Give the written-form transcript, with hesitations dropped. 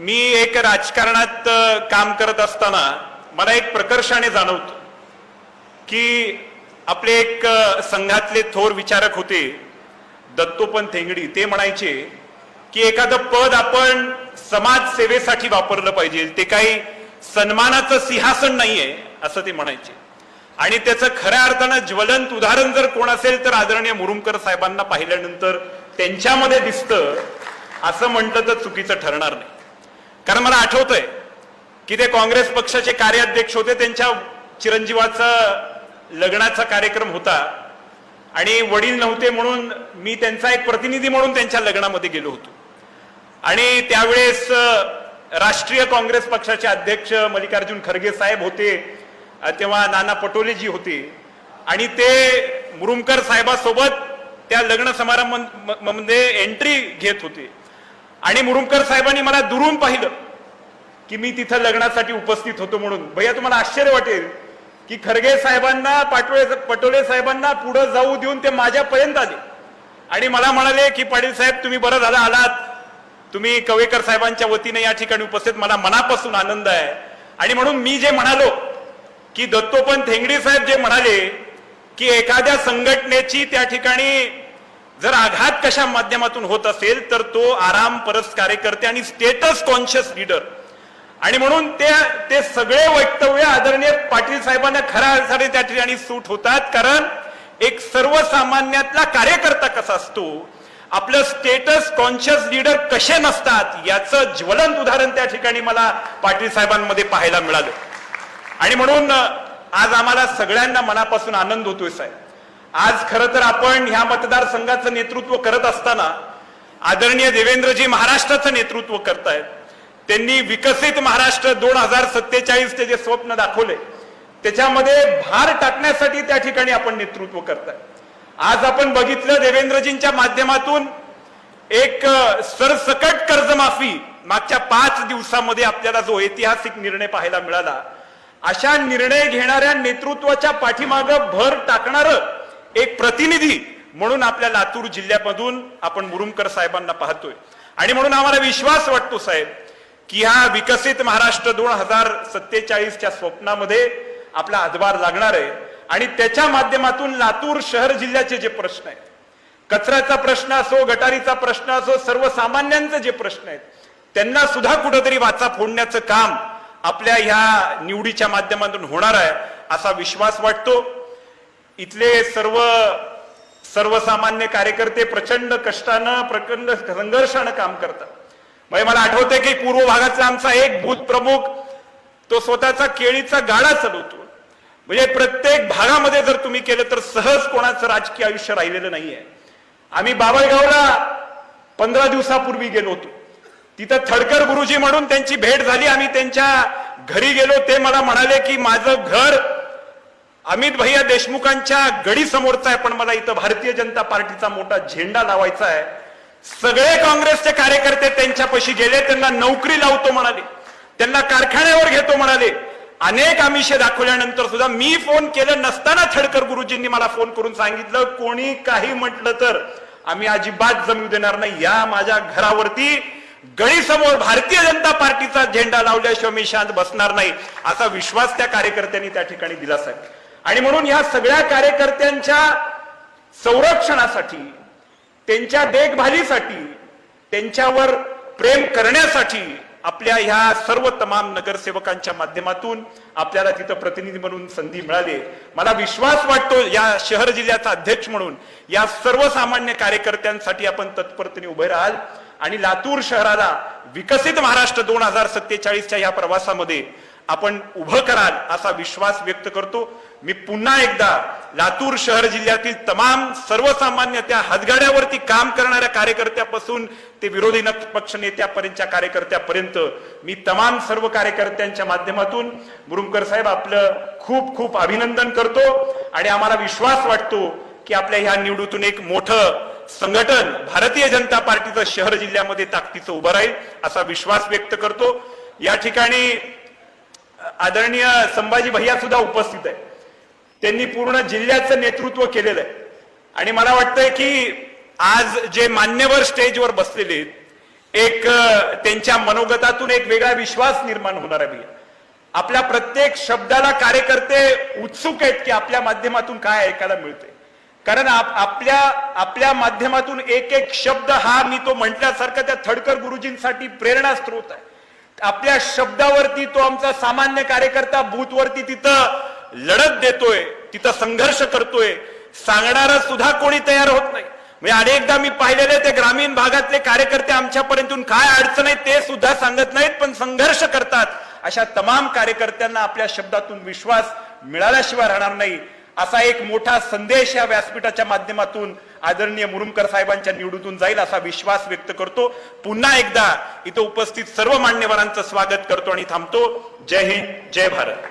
मी एक राजकारणात काम करत असताना मला एक प्रकर्षाने जाणवतं की आपले एक संघातले थोर विचारक होते दत्तोपंत ठेंगडी. ते म्हणायचे की एखादं पद आपण समाज सेवेसाठी वापरलं पाहिजे, ते काही सन्मानाचं सिंहासन नाहीये असं ते म्हणायचे. आणि त्याचं खऱ्या अर्थानं ज्वलंत उदाहरण जर कोण असेल तर आदरणीय मुरुमकर साहेबांना पाहिल्यानंतर त्यांच्यामध्ये दिसतं असं म्हटलं तर चुकीचं ठरणार नाही. कारण मला आठवतंय की ते काँग्रेस पक्षाचे कार्याध्यक्ष होते, त्यांच्या चिरंजीवाचा लग्नाचा कार्यक्रम होता आणि वडील नव्हते म्हणून मी त्यांचा एक प्रतिनिधी म्हणून त्यांच्या लग्नामध्ये गेलो होतो. आणि त्यावेळेस राष्ट्रीय काँग्रेस पक्षाचे अध्यक्ष मल्लिकार्जुन खरगे साहेब होते, तेव्हा नाना पटोलेजी होते आणि ते मुरुमकर साहेबासोबत त्या लग्न समारंभामध्ये एंट्री घेत होते. आणि मुरुमकर साहेबांनी मला दुरून पाहिलं की मी तिथं लग्नासाठी उपस्थित होतो म्हणून. भैया तुम्हाला आश्चर्य वाटेल की खरगे साहेबांना पटोले साहेबांना पुढे जाऊ देऊन ते माझ्यापर्यंत आले आणि मला म्हणाले की पाटील साहेब तुम्ही बरं झालं आलात, तुम्ही कवेकर साहेबांच्या वतीने या ठिकाणी उपस्थित, मला मनापासून आनंद आहे. आणि म्हणून मी जे म्हणालो की दत्तोपंत ठेंगडी साहेब जे म्हणाले की एखाद्या संघटनेची त्या ठिकाणी जर आघात कशा माध्यमातून होत असेल तर तो आराम परस कार्यकर्ते आणि स्टेटस कॉन्शियस लीडर. आणि म्हणून ते सगळे वक्तव्य आदरणीय पाटील साहेबांना खऱ्या अर्थाने त्या ठिकाणी सूट होतात. कारण एक सर्वसामान्यातला कार्यकर्ता कसा असतो, आपलं स्टेटस कॉन्शियस लीडर कसे नसतात याचं ज्वलंत उदाहरण त्या ठिकाणी मला पाटील साहेबांमध्ये पाहायला मिळालं. आणि म्हणून आज आम्हाला सगळ्यांना मनापासून आनंद होतोय साहेब. आज खरं तर आपण ह्या मतदारसंघाचं नेतृत्व करत असताना आदरणीय देवेंद्रजी महाराष्ट्राचं नेतृत्व करतायत. त्यांनी विकसित महाराष्ट्र 2047 ते जे स्वप्न दाखवले त्याच्यामध्ये भार टाकण्यासाठी त्या ठिकाणी आपण नेतृत्व करताय. आज आपण बघितलं देवेंद्रजींच्या माध्यमातून एक सरसकट कर्जमाफी मागच्या 5 दिवसामध्ये आपल्याला जो ऐतिहासिक निर्णय पाहायला मिळाला, अशा निर्णय घेणाऱ्या नेतृत्वाच्या पाठीमागं भर टाकणारं एक प्रतिनिधी म्हणून आपल्या लातूर जिल्ह्यामधून आपण मुरुमकर साहेबांना पाहतोय. आणि म्हणून आम्हाला विश्वास वाटतो साहेब की हा विकसित महाराष्ट्र 2047च्या स्वप्नामध्ये आपला हातभार लागणार आहे. आणि त्याच्या माध्यमातून लातूर शहर जिल्ह्याचे जे प्रश्न आहेत, कचऱ्याचा प्रश्न असो, गटारीचा प्रश्न असो, सर्वसामान्यांचे जे प्रश्न आहेत त्यांना सुद्धा कुठेतरी वाचा फोडण्याचं काम आपल्या ह्या निवडीच्या माध्यमातून होणार आहे असा विश्वास वाटतो. इथले सर्वसामान्य कार्यकर्ते प्रचंड कष्टानं प्रचंड संघर्षानं काम करतात. म्हणजे मला आठवतंय की पूर्व भागातला आमचा एक बूथ प्रमुख तो स्वतःचा केळीचा गाडा चालवतो. म्हणजे प्रत्येक भागामध्ये जर तुम्ही केलं तर सहज कोणाचं राजकीय आयुष्य राहिलेलं नाहीये. आम्ही बाबळगावला 15 दिवसापूर्वी गेलो होतो. तिथं थडकर गुरुजी म्हणून त्यांची भेट झाली. आम्ही त्यांच्या घरी गेलो. ते मला म्हणाले की माझं घर अमित भैया देशमुखांच्या गडी समोरचा आहे, पण मला इथं भारतीय जनता पार्टीचा मोठा झेंडा लावायचा आहे. सगळे काँग्रेसचे कार्यकर्ते त्यांच्यापाशी गेले, त्यांना नोकरी लावतो म्हणाले, त्यांना कारखान्यावर घेतो म्हणाले. अनेक आमिषे दाखवल्यानंतर सुद्धा मी फोन केलं नसताना थडकर गुरुजींनी मला फोन करून सांगितलं कोणी काही म्हटलं तर आम्ही अजिबात जमू देणार नाही. या माझ्या घरावरती गडी समोर भारतीय जनता पार्टीचा झेंडा लावल्याशिवाय मी शांत बसणार नाही असा विश्वास त्या कार्यकर्त्यांनी त्या ठिकाणी दिला साहेब. आणि म्हणून ह्या सगळ्या कार्यकर्त्यांच्या संरक्षणासाठी, त्यांच्या देखभालीसाठी, त्यांच्यावर प्रेम करण्यासाठी आपल्या ह्या सर्व तमाम नगरसेवकांच्या माध्यमातून आपल्याला तिथं प्रतिनिधी म्हणून संधी मिळाली. मला विश्वास वाटतो या शहर जिल्ह्याचा अध्यक्ष म्हणून या सर्वसामान्य कार्यकर्त्यांसाठी आपण तत्परतेने उभे राहाल आणि लातूर शहराला विकसित महाराष्ट्र 2047च्या या प्रवासामध्ये आपण उभं कराल असा विश्वास व्यक्त करतो. मी पुन्हा एकदा लातूर शहर जिल्ह्यातील तमाम सर्वसामान्य त्या हातगाड्यावरती काम करणाऱ्या कार्यकर्त्यापासून ते विरोधी पक्ष नेत्यापर्यंतच्या कार्यकर्त्यापर्यंत मी तमाम सर्व कार्यकर्त्यांच्या माध्यमातून मुरुमकर साहेब आपलं खूप खूप अभिनंदन करतो. आणि आम्हाला विश्वास वाटतो की आपल्या ह्या निवडीतून एक मोठं संघटन भारतीय जनता पार्टीचं शहर जिल्ह्यामध्ये ताकदीचं उभं राहील असा विश्वास व्यक्त करतो. या ठिकाणी आदरणीय संभाजी भैया सुद्धा उपस्थित आहे. त्यांनी पूर्ण जिल्ह्याचं नेतृत्व केलेलं आहे. आणि मला वाटतंय की आज जे मान्यवर स्टेजवर बसलेले आहेत एक त्यांच्या मनोगतातून एक वेगळा विश्वास निर्माण होणार आहे. आपल्या प्रत्येक शब्दाला कार्यकर्ते उत्सुक आहेत की आपल्या माध्यमातून काय ऐकायला मिळते. कारण आपल्या माध्यमातून एक एक शब्द हा मी तो म्हटल्यासारखं त्या थडकर गुरुजींसाठी प्रेरणा स्त्रोत आहे. आपल्या शब्दावरती तो आमचा सामान्य कार्यकर्ता बूथवरती तिथं लढत देतोय, तिथं संघर्ष करतोय, सांगणारा सुद्धा कोणी तयार होत नाही. म्हणजे अनेकदा मी पाहिलेले ते ग्रामीण भागातले कार्यकर्ते आमच्यापर्यंतून काय अडचण आहे ते सुद्धा सांगत नाहीत, पण संघर्ष करतात. अशा तमाम कार्यकर्त्यांना आपल्या शब्दातून विश्वास मिळाल्याशिवाय राहणार नाही, असा एक मोठा संदेश या व्यासपीठाच्या माध्यमातून आदरणीय मुरुमकर साहेबांच्या निवडून जाईल असा विश्वास व्यक्त करतो. पुन्हा एकदा इथं उपस्थित सर्व मान्यवरांचं स्वागत करतो आणि थांबतो. जय हिंद, जय भारत.